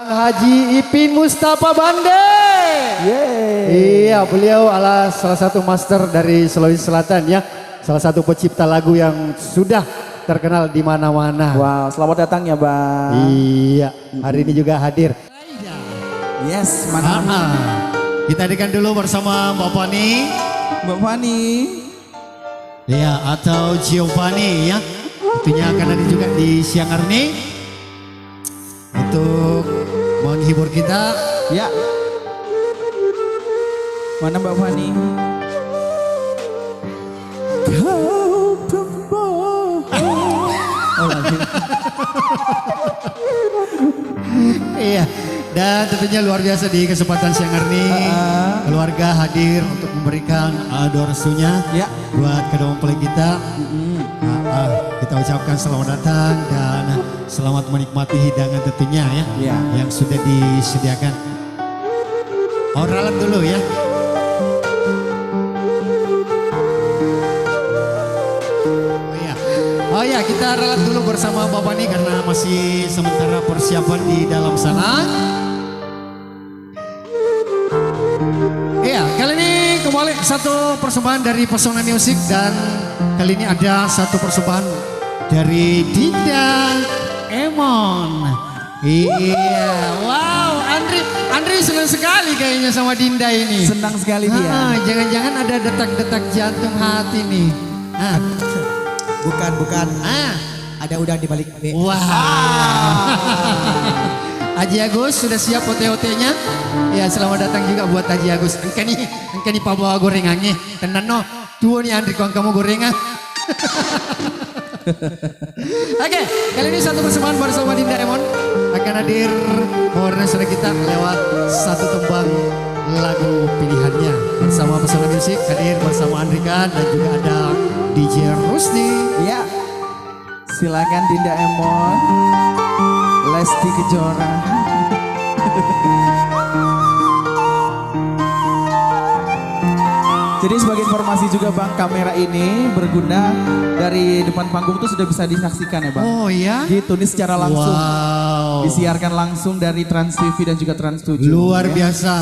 Haji Ipin Mustafa Bande. Iya, beliau adalah salah satu master dari Sulawesi Selatan ya. Salah satu pencipta lagu yang sudah terkenal di mana-mana. Wow, selamat datang ya Bang. Iya, hari ini juga hadir. Yes, mantap. Kita hadirkan dulu bersama Mbak Fani. Mbak Fani. Iya, atau Giovanni ya. Tentunya akan ada juga di siang hari ini. Untuk menghibur kita. Ya. Mana Mbak Fani? Kau pembohong. Oh, lagi. Iya, dan tentunya luar biasa di kesempatan siang hari ini. Keluarga hadir untuk memberikan doa restunya Ya. buat kedua mempelai kita. Kita ucapkan selamat datang dan selamat menikmati hidangan tentunya ya, yang sudah disediakan. Oralan dulu ya. Oh ya, kita ralat dulu bersama Bapak nih karena masih sementara persiapan di dalam sana. Iya, kali ini kembali satu persembahan dari Pesona Music dan kali ini ada satu persembahan dari Dinda Emon. Iya, wow, Andri senang sekali kayaknya sama Dinda ini. Senang sekali dia. Jangan-jangan ada detak-detak jantung hati nih. Bukan. Ada udang di balik B. Wah. Haji Agus sudah siap OT-OT-nya? Ya, selamat datang juga buat Haji Agus. Engkau nih bawa gorengannya. Tenan no. Tuh nih Andri kamu gorengan. Oke, kali ini satu persembahan bersama Dinda Emon akan hadir mewarnai suara kita lewat satu tembang lagu pilihannya bersama Pesona Music hadir bersama Andrika dan juga ada DJ Rusdi. Ya. Silakan Dinda Emon. Lesti Kejora. Jadi sebagai informasi juga Bang, kamera ini berguna dari depan panggung itu sudah bisa disaksikan ya Bang. Oh iya? Gitu, ini secara langsung. Wow. Disiarkan langsung dari Trans TV dan juga Trans 7. Luar ya. biasa.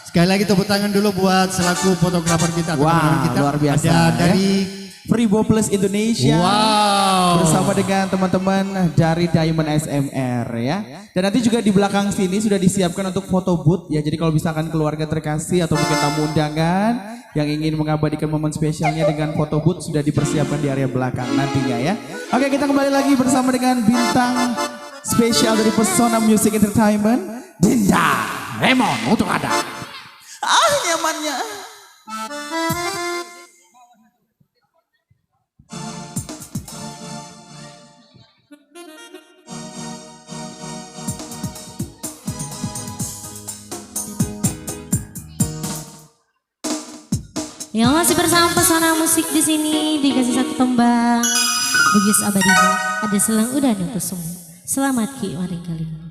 Sekali lagi tepuk tangan dulu buat selaku fotografer kita. Wah, kita. luar biasa. Ada dari Freebo Plus Indonesia. Wow. Bersama dengan teman-teman dari Diamond SMR ya. Dan nanti juga di belakang sini sudah disiapkan untuk foto booth ya. Jadi kalau misalkan keluarga terkasih atau mungkin tamu undangan yang ingin mengabadikan momen spesialnya dengan foto booth sudah dipersiapkan di area belakang nantinya ya. Oke, kita kembali lagi bersama dengan bintang spesial dari Pesona Music Entertainment, Dinda Emon untuk Anda. Nyamannya. Yang masih bersama Pesona Musik di sini dikasih satu tembang Bugis Abadi. Ada Selang Udan untuk semua. Selamat Ki Waring kali ini.